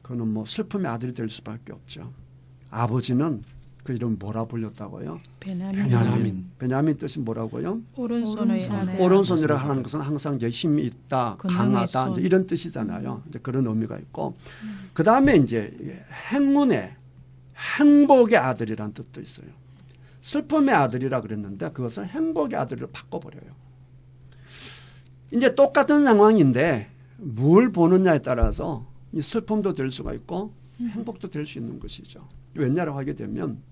그는 뭐 슬픔의 아들이 될 수밖에 없죠. 아버지는 그 이름 뭐라 불렸다고요? 베냐민 뜻이 뭐라고요? 오른손의 아들. 오른손이라 하는 것은 항상 이제 힘이 있다, 권능의 강하다 손. 이제 이런 뜻이잖아요. 이제 그런 의미가 있고 그 다음에 이제 행운의 행복의 아들이라는 뜻도 있어요. 슬픔의 아들이라 그랬는데 그것을 행복의 아들로 바꿔버려요. 이제 똑같은 상황인데 뭘 보느냐에 따라서 이 슬픔도 될 수가 있고 행복도 될 수 있는 것이죠. 왜냐라고 하게 되면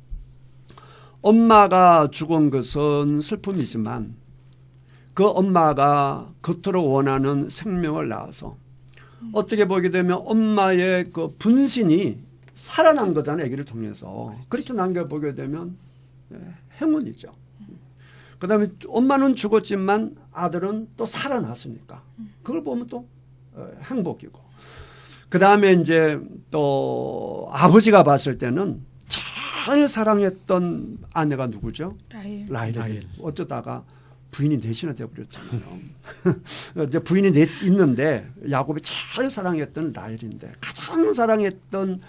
엄마가 죽은 것은 슬픔이지만 그 엄마가 겉으로 원하는 생명을 낳아서 어떻게 보게 되면 엄마의 그 분신이 살아난 거잖아요. 아기를 통해서. 그렇게 남겨보게 되면 행운이죠. 그 다음에 엄마는 죽었지만 아들은 또 살아났으니까 그걸 보면 또 행복이고 그 다음에 이제 또 아버지가 봤을 때는 잘 사랑했던 아내가 누구죠? 라헬. 어쩌다가 부인이 넷이나 되어버렸잖아요. 이제 부인이 넷 있는데 야곱이 잘 사랑했던 라헬인데 가장 사랑했던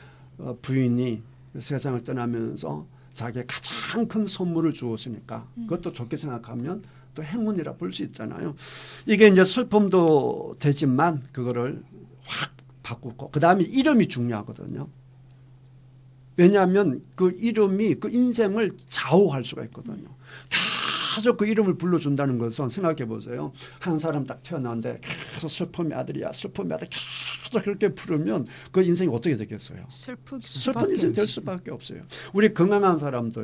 부인이 세상을 떠나면서 자기의 가장 큰 선물을 주었으니까 그것도 좋게 생각하면 또 행운이라 볼 수 있잖아요. 이게 이제 슬픔도 되지만 그거를 확 바꾸고 그 다음에 이름이 중요하거든요. 왜냐하면 그 이름이 그 인생을 좌우할 수가 있거든요. 계속 그 이름을 불러준다는 것은 생각해 보세요. 한 사람 딱 태어났는데 계속 슬픔의 아들이야 슬픔의 아들 계속 그렇게 부르면 그 인생이 어떻게 되겠어요? 슬픈 인생 될 수밖에 없어요. 우리 건강한 사람도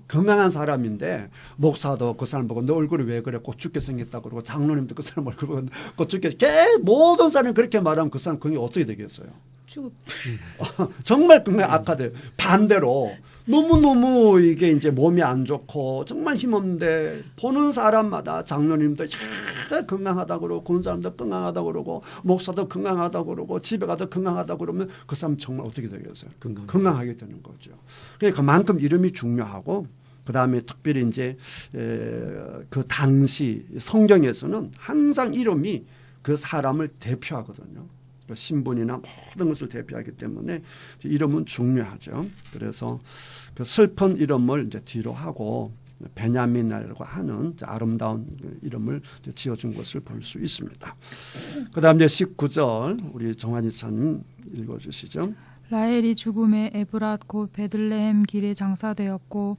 건강한 사람인데 목사도 그 사람 보고 너 얼굴이 왜 그래 곧 죽게 생겼다 그러고 장로님도 그 사람 얼굴 보고 곧 죽게 모든 사람이 그렇게 말하면 그 사람 건강이 어떻게 되겠어요? 정말 건강이 악화돼요. 반대로 너무너무 이게 이제 몸이 안 좋고 정말 힘없는데 보는 사람마다 장로님도 건강하다 그러고 그런 사람도 건강하다 그러고 목사도 건강하다 그러고 집에 가도 건강하다 그러면 그 사람 정말 어떻게 되겠어요? 건강하게 되는 거죠. 그러니까 그만큼 이름이 중요하고 그 다음에 특별히 이제 그 당시 성경에서는 항상 이름이 그 사람을 대표하거든요. 신분이나 모든 것을 대표하기 때문에 이름은 중요하죠. 그래서 그 슬픈 이름을 이제 뒤로 하고 베냐민이라고 하는 아름다운 이름을 지어준 것을 볼 수 있습니다. 그 다음 이제 19절 우리 정환이 사님 읽어주시죠. 라헬이 죽음에 에브랏 곧 베들레헴 길에 장사되었고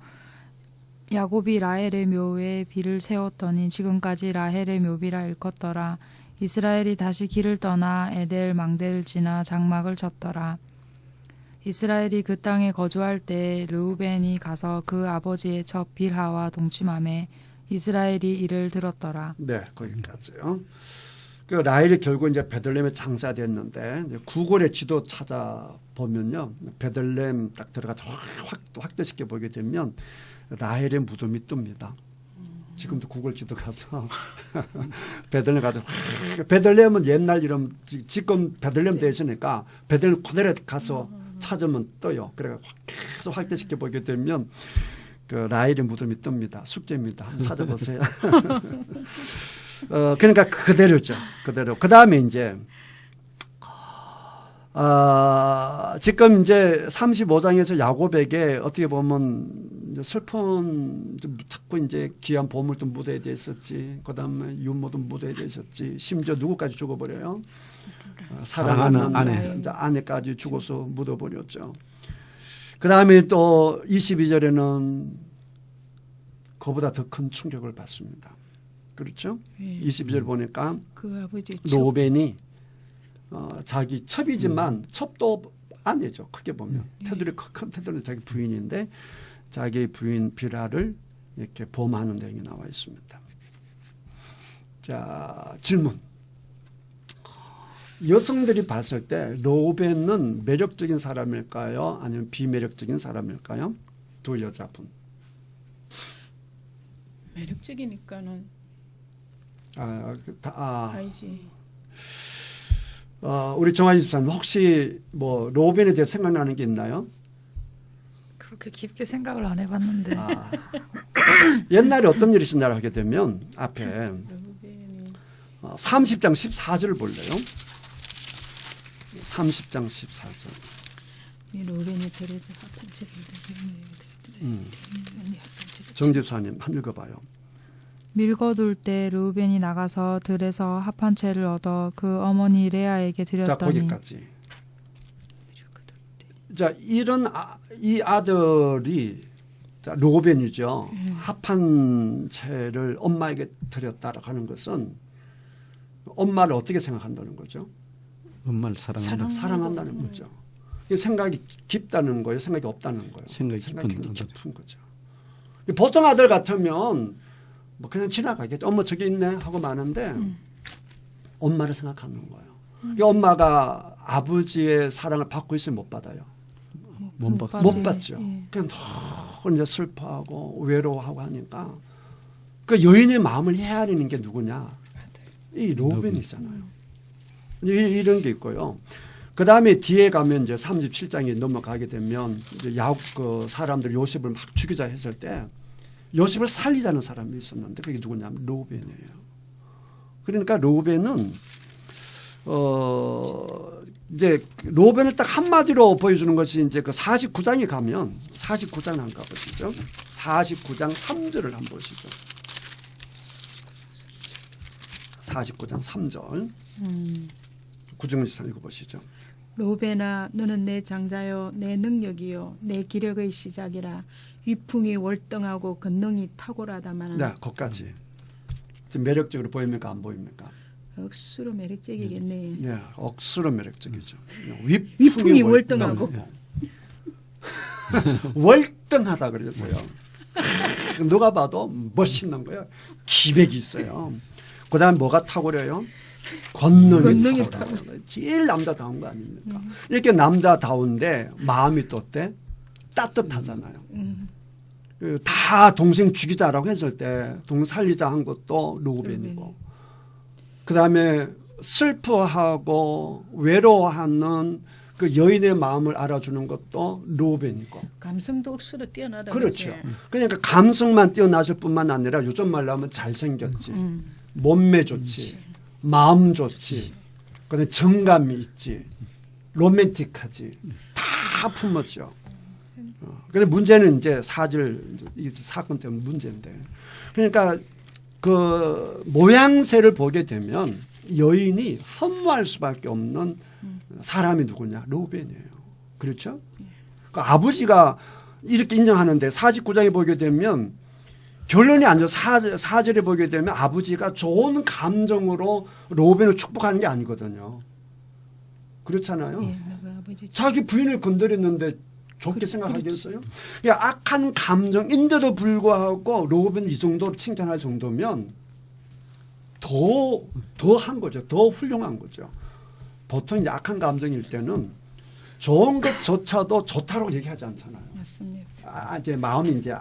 야곱이 라헬의 묘에 비를 세웠더니 지금까지 라헬의 묘비라 일컫더라. 이스라엘이 다시 길을 떠나 에델 망대를 지나 장막을 쳤더라. 이스라엘이 그 땅에 거주할 때 르우벤이 가서 그 아버지의 첩 빌하와 동침하매 이스라엘이 이를 들었더라. 네, 거기까지요. 그 라헬이 결국 이제 베들레헴에 장사됐는데 이제 구골의 지도 찾아보면요, 베들레헴 딱 들어가서 확대시켜 보게 되면 라헬의 무덤이 뜹니다. 지금도 구글 지도 가서 베들레헴 가서 베들레헴은 옛날 이름 지금 베들레헴 되어 있으니까 베들레헴 그대로 가서 찾으면 떠요. 그래 계속 확대시켜 보게 되면 그 라헬의 무덤이 뜹니다. 숙제입니다. 찾아보세요. 그러니까 그대로죠. 그대로. 그 다음에 이제 지금 이제 35장에서 야곱에게 어떻게 보면 이제 슬픈 자꾸 이제 귀한 보물도 묻어야 됐었지. 그다음에 유모도 묻어야 됐었지. 심지어 누구까지 죽어버려요? 사랑하는 아내까지 죽어서 묻어버렸죠. 그 다음에 또 22절에는 그보다 더 큰 충격을 받습니다. 그렇죠? 예. 22절 보니까 그 아버지 로벤이 자기 첩이지만 첩도 아내죠. 크게 보면 테두리 큰 테두리 자기 부인인데 자기 부인 빌하를 이렇게 범하는 내용이 나와 있습니다. 자, 질문. 여성들이 봤을 때 로벤은 매력적인 사람일까요? 아니면 비매력적인 사람일까요? 두 여자분. 매력적이니까는 알지. 우리 정아지 집사님 혹시 뭐 로벤에 대해 생각나는 게 있나요? 그렇게 깊게 생각을 안 해봤는데 옛날에 어떤 일이 있었나를 하게 되면 앞에 로벤이 30장 14절을 볼래요? 30장 14절. 이 로벤이 들에서 합판체를 정 집사님 한 읽어봐요. 밀거둘 때 르우벤이 나가서 들에서 합한 채를 얻어 그 어머니 레아에게 자, 드렸더니 거기까지. 자, 이 아들이 자, 로벤이죠. 합한 채를 엄마에게 드렸다라고 하는 것은 엄마를 어떻게 생각한다는 거죠? 엄마를 사랑한다. 사랑한다는 거죠. 이게 생각이 깊다는 거예요. 생각이 없다는 거예요. 생각이 깊은 깊은 거죠. 보통 아들 같으면 뭐 그냥 지나가겠죠. 엄마 저기 있네 하고 마는데 엄마를 생각하는 거예요. 이 엄마가 아버지의 사랑을 받고 있으면 못 받아요. 못 받죠. 못 받죠. 그냥 너무 이제 슬퍼하고 외로워하고 하니까 그 여인의 마음을 헤아리는 게 누구냐? 이 로벤이잖아요. 이런 게 있고요. 그 다음에 뒤에 가면 이제 37장에 넘어가게 되면 이제 그 사람들 요셉을 막 죽이자 했을 때 요셉을 살리자는 사람이 있었는데 그게 누구냐면 로벤이에요. 그러니까 로벤은 이제 로벤을 딱 한마디로 보여주는 것이 이제 그 49장에 가면 49장 한번 가보시죠. 49장 3절을 한번 보시죠. 49장 3절. 구정지사 읽어보시죠. 로벤아 너는 내 장자요 내 능력이요 내 기력의 시작이라 위풍이 월등하고 권능이 탁월하다마는 네, 거기까지. 좀 매력적으로 보입니까? 안 보입니까? 억수로 매력적이겠네. 네, 억수로 매력적이죠. 위풍이 월등하고. 월등하다 그랬어요. 누가 봐도 멋있는 거예요. 기백이 있어요. 그다음 뭐가 탁월해요? 권능이 탁월해요. 제일 남자다운 거 아닙니까? 이렇게 남자다운데 마음이 또 어때? 따뜻하잖아요. 다 동생 죽이자라고 했을 때 동생 살리자 한 것도 로벤이고 그다음에 슬퍼하고 외로워하는 그 여인의 마음을 알아주는 것도 로벤이고 감성도 억수로 뛰어나다. 그렇죠. 그치? 그러니까 감성만 뛰어나실 뿐만 아니라 요즘 말로 하면 잘생겼지 몸매 좋지 마음 좋지 그다음에 정감이 있지 로맨틱하지 다 품었죠. 근데 문제는 이제 이 사건 때문에 문제인데 그러니까 그 모양새를 보게 되면 여인이 허무할 수밖에 없는 사람이 누구냐? 로벤이에요. 그렇죠? 그 아버지가 이렇게 인정하는데 49장에 보게 되면 결론이 아니죠. 4절에 보게 되면 아버지가 좋은 감정으로 로벤을 축복하는 게 아니거든요. 그렇잖아요. 예, 아버지. 자기 부인을 건드렸는데 좋게 생각하겠어요? 그러니까 악한 감정인데도 불구하고 로벤 이 정도로 칭찬할 정도면 더 한 거죠. 더 훌륭한 거죠. 보통 이제 악한 감정일 때는 좋은 것조차도 좋다고 얘기하지 않잖아요. 맞습니다. 이제 마음이 이제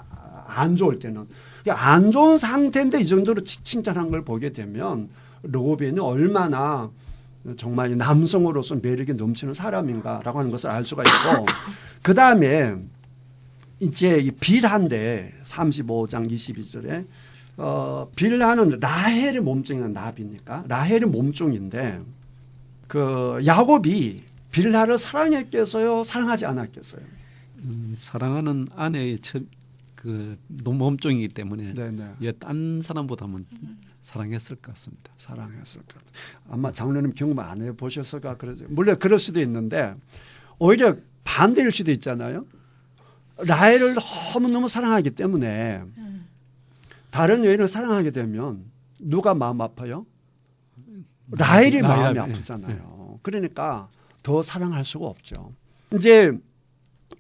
안 좋을 때는. 그러니까 안 좋은 상태인데 이 정도로 칭찬한 걸 보게 되면 로벤이 얼마나 정말 남성으로서 매력이 넘치는 사람인가라고 하는 것을 알 수가 있고 그 다음에 이제 이 빌한데 35장 22절에 빌하는 라헬의 몸종이나 나비니까 라헬의 몸종인데 그 야곱이 빌하를 사랑했겠어요? 사랑하지 않았겠어요? 사랑하는 아내의 그 몸종이기 때문에 네네. 딴 사람보다는 사랑했을 것 같습니다. 사랑했을 것 같아요. 아마 장로님 경험 안 해보셨을까 그러죠. 물론 그럴 수도 있는데 오히려 반대일 수도 있잖아요. 라헬을 너무너무 사랑하기 때문에 다른 여인을 사랑하게 되면 누가 마음 아파요? 라헬이 마음이 라헬, 아프잖아요. 그러니까 더 사랑할 수가 없죠. 이제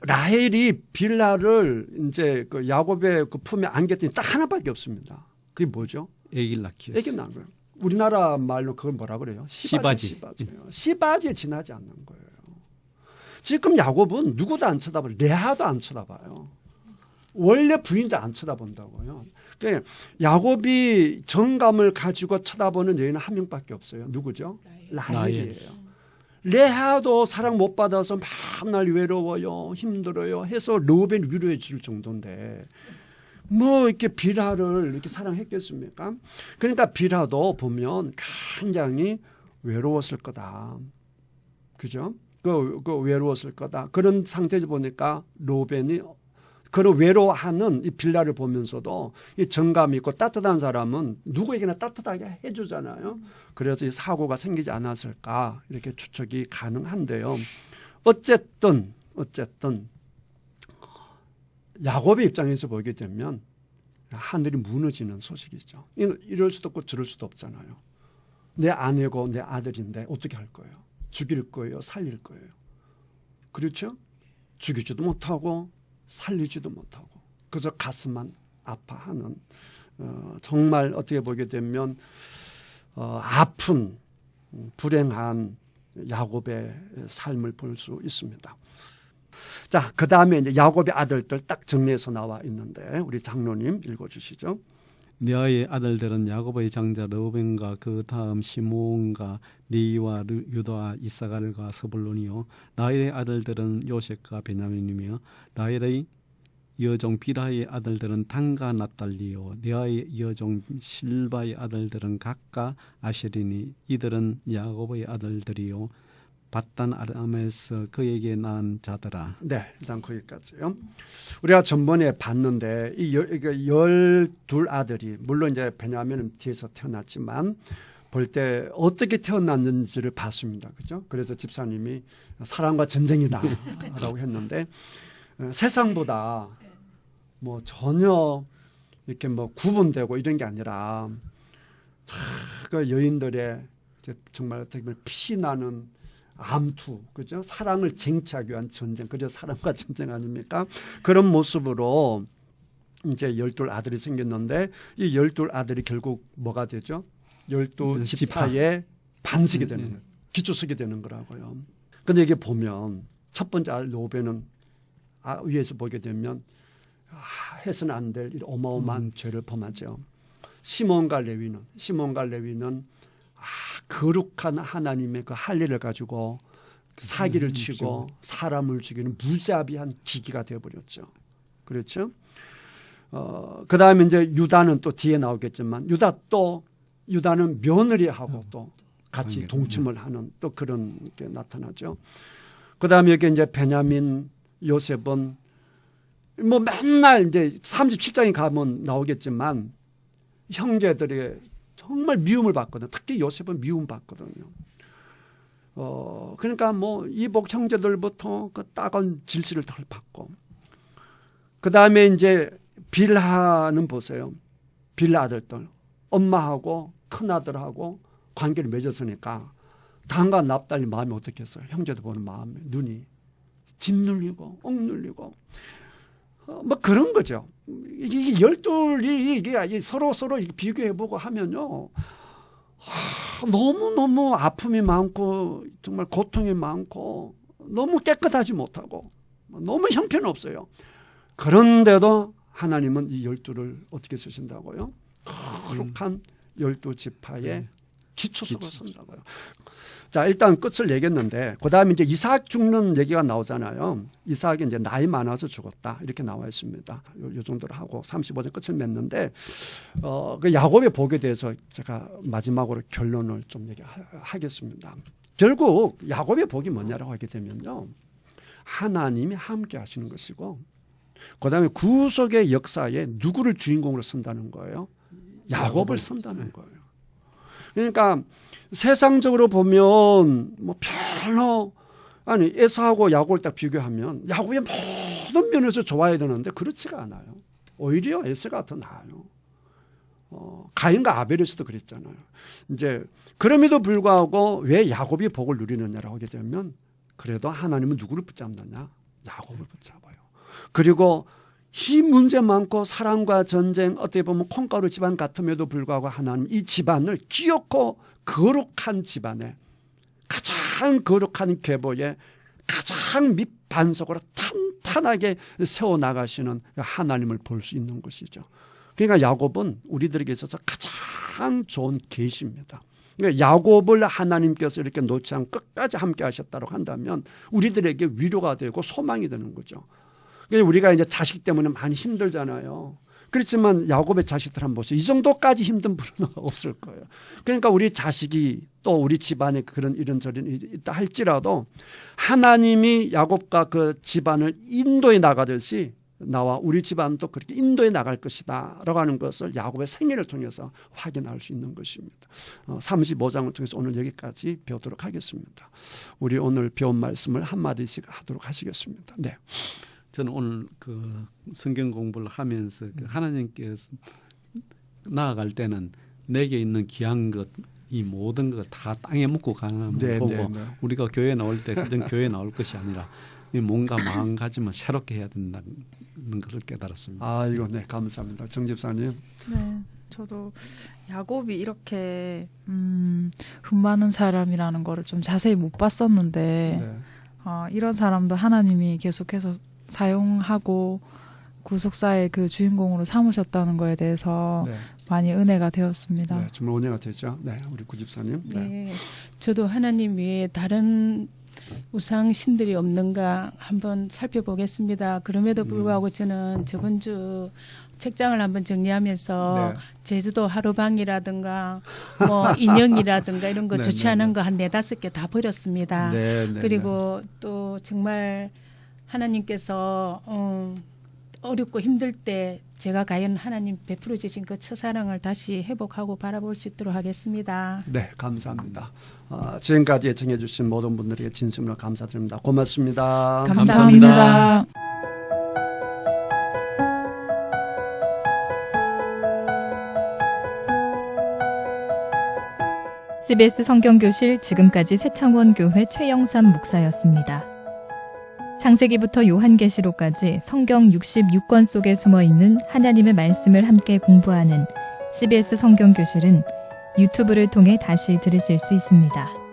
라헬이 빌라를 이제 그 야곱의 그 품에 안겼더니 딱 하나밖에 없습니다. 그게 뭐죠? 애기를 낳기 위해서. 애기 낳은 거예요. 우리나라 말로 그걸 뭐라 그래요? 시바지예요. 시바지에 지나지 않는 거예요. 지금 야곱은 누구도 안 쳐다봐요. 레아도 안 쳐다봐요. 원래 부인도 안 쳐다본다고요. 그러니까 야곱이 정감을 가지고 쳐다보는 여인은 한 명밖에 없어요. 누구죠? 라헬이에요. 레아도 사랑 못 받아서 맨날 외로워요, 힘들어요 해서 르우벤 위로해 줄 정도인데 뭐 이렇게 빌하를 이렇게 사랑했겠습니까? 그러니까 빌하도 보면 굉장히 외로웠을 거다. 그죠? 그 외로웠을 거다. 그런 상태에서 보니까 르우벤이 그런 외로워하는 이 빌라를 보면서도 이 정감이 있고 따뜻한 사람은 누구에게나 따뜻하게 해주잖아요. 그래서 이 사고가 생기지 않았을까 이렇게 추측이 가능한데요. 어쨌든 야곱의 입장에서 보게 되면 하늘이 무너지는 소식이죠. 이럴 수도 없고 저럴 수도 없잖아요. 내 아내고 내 아들인데 어떻게 할 거예요? 죽일 거예요? 살릴 거예요? 그렇죠? 죽이지도 못하고 살리지도 못하고 그저 가슴만 아파하는 정말 어떻게 보게 되면 아픈 불행한 야곱의 삶을 볼 수 있습니다. 자, 그 다음에 이제 야곱의 아들들 딱 정리해서 나와 있는데 우리 장로님 읽어주시죠. 레아의 아들들은 야곱의 장자 르우벤과 그 다음 시므온과 레위와 유다와 이사갈과 스불론이요 라헬의 아들들은 요셉과 베냐민이며 라헬의 여종 빌하의 아들들은 단과 납달리요 레아의 여종 실바의 아들들은 각각 아쉐리니 이들은 야곱의 아들들이요 바단 아람에서 그에게 낳은 자더라. 네, 일단 거기까지요. 우리가 전번에 봤는데 이 12 아들이 물론 이제 베냐민은 뒤에서 태어났지만 볼 때 어떻게 태어났는지를 봤습니다. 그죠? 그래서 집사님이 사랑과 전쟁이다라고 했는데 세상보다 뭐 전혀 이렇게 뭐 구분되고 이런 게 아니라 그 여인들의 정말 어떻게 보면 피나는 암투, 그죠? 사랑을 쟁취하기 위한 전쟁, 그래서 사랑과 전쟁 아닙니까? 그런 모습으로 이제 12 아들이 생겼는데 이 12 아들이 결국 뭐가 되죠? 12지파의 반석이 되는 거예요. 기초석이 되는 거라고요. 근데 이게 보면 첫 번째 아들 르우벤은 위에서 보게 되면 해서는 안 될 어마어마한 죄를 범하죠. 시몬과 레위는 거룩한 하나님의 그 할례를 가지고 사기를 치고 사람을 죽이는 무자비한 기기가 되어버렸죠. 그렇죠? 그 다음에 이제 유다는 또 뒤에 나오겠지만 유다는 며느리하고 또 같이 동침을 하는 또 그런 게 나타나죠. 그 다음에 여기 이제 베냐민 요셉은 뭐 맨날 이제 37장에 가면 나오겠지만 형제들의 정말 미움을 받거든요. 특히 요셉은 미움받거든요. 그러니까 뭐 이복 형제들부터 그 따가운 질시를 덜 받고 그 다음에 이제 빌하는 보세요. 빌하 아들들 엄마하고 큰아들하고 관계를 맺었으니까 단과 납달리 마음이 어떻겠어요? 형제들 보는 마음에 눈이 짓눌리고 억눌리고 뭐 그런 거죠. 이게 12이 이게 서로 비교해보고 하면요. 너무너무 아픔이 많고 정말 고통이 많고 너무 깨끗하지 못하고 너무 형편없어요. 그런데도 하나님은 이 12를 어떻게 쓰신다고요? 거룩한 12지파의 기초석을 쓴다고요. 자, 일단 끝을 내겠는데 그 다음에 이제 이삭 죽는 얘기가 나오잖아요. 이삭이 이제 나이 많아서 죽었다 이렇게 나와 있습니다. 요 정도로 하고 35장 끝을 맺는데 그 야곱의 복에 대해서 제가 마지막으로 결론을 좀 얘기하겠습니다. 결국 야곱의 복이 뭐냐라고 하게 되면요, 하나님이 함께 하시는 것이고 그 다음에 구속의 역사에 누구를 주인공으로 쓴다는 거예요? 야곱을 쓴다는 거예요. 그러니까 세상적으로 보면 뭐 별로 에사하고 야곱을 딱 비교하면 야곱의 모든 면에서 좋아야 되는데 그렇지가 않아요. 오히려 에서가 더 나아요. 가인과 아벨에서도 그랬잖아요. 이제 그럼에도 불구하고 왜 야곱이 복을 누리느냐라고 하게 되면 그래도 하나님은 누구를 붙잡느냐? 야곱을 붙잡아요. 그리고 이 문제 많고 사랑과 전쟁 어떻게 보면 콩가루 집안 같음에도 불구하고 하나님 이 집안을 귀엽고 거룩한 집안에 가장 거룩한 계보에 가장 밑반석으로 탄탄하게 세워나가시는 하나님을 볼 수 있는 것이죠. 그러니까 야곱은 우리들에게 있어서 가장 좋은 계시입니다. 그러니까 야곱을 하나님께서 이렇게 놓지 않고 끝까지 함께 하셨다고 한다면 우리들에게 위로가 되고 소망이 되는 거죠. 그러니까 우리가 이제 자식 때문에 많이 힘들잖아요. 그렇지만 야곱의 자식들 한번 보세요. 이 정도까지 힘든 분은 없을 거예요. 그러니까 우리 자식이 또 우리 집안에 그런 이런저런 일이 있다 할지라도 하나님이 야곱과 그 집안을 인도해 나가듯이 나와 우리 집안도 그렇게 인도해 나갈 것이다 라고 하는 것을 야곱의 생애를 통해서 확인할 수 있는 것입니다. 35장을 통해서 오늘 여기까지 배우도록 하겠습니다. 우리 오늘 배운 말씀을 한마디씩 하도록 하시겠습니다. 네. 저는 오늘 그 성경 공부를 하면서 그 하나님께서 나아갈 때는 내게 있는 귀한 것, 이 모든 것 다 땅에 묻고 가는 걸 보고 우리가 교회 나올 때 그냥 교회 나올 것이 아니라 뭔가 마음가짐을 새롭게 해야 된다는 것을 깨달았습니다. 아, 이거 네, 감사합니다. 정 집사님. 네, 저도 야곱이 이렇게 흠 많은 사람이라는 거를 좀 자세히 못 봤었는데 네. 이런 사람도 하나님이 계속해서 사용하고 구속사의 그 주인공으로 삼으셨다는 거에 대해서 네. 많이 은혜가 되었습니다. 네, 정말 은혜가 되죠. 네, 우리 구집사님. 네. 네. 저도 하나님 외에 다른 우상 신들이 없는가 한번 살펴보겠습니다. 그럼에도 불구하고 저는 저번 주 책장을 한번 정리하면서 네. 제주도 하루방이라든가 뭐 인형이라든가 이런 거 네, 좋지 네, 않은 네. 거 한 4-5개 다 버렸습니다. 네, 네, 그리고 또 정말 하나님께서 어렵고 힘들 때 제가 과연 하나님 베풀어 주신 그 첫사랑을 다시 회복하고 바라볼 수 있도록 하겠습니다. 네, 감사합니다. 지금까지 애청해 주신 모든 분들에게 진심으로 감사드립니다. 고맙습니다. 감사합니다. CBS 성경교실 지금까지 새창원 교회 최영삼 목사였습니다. 창세기부터 요한계시록까지 성경 66권 속에 숨어있는 하나님의 말씀을 함께 공부하는 CBS 성경교실은 유튜브를 통해 다시 들으실 수 있습니다.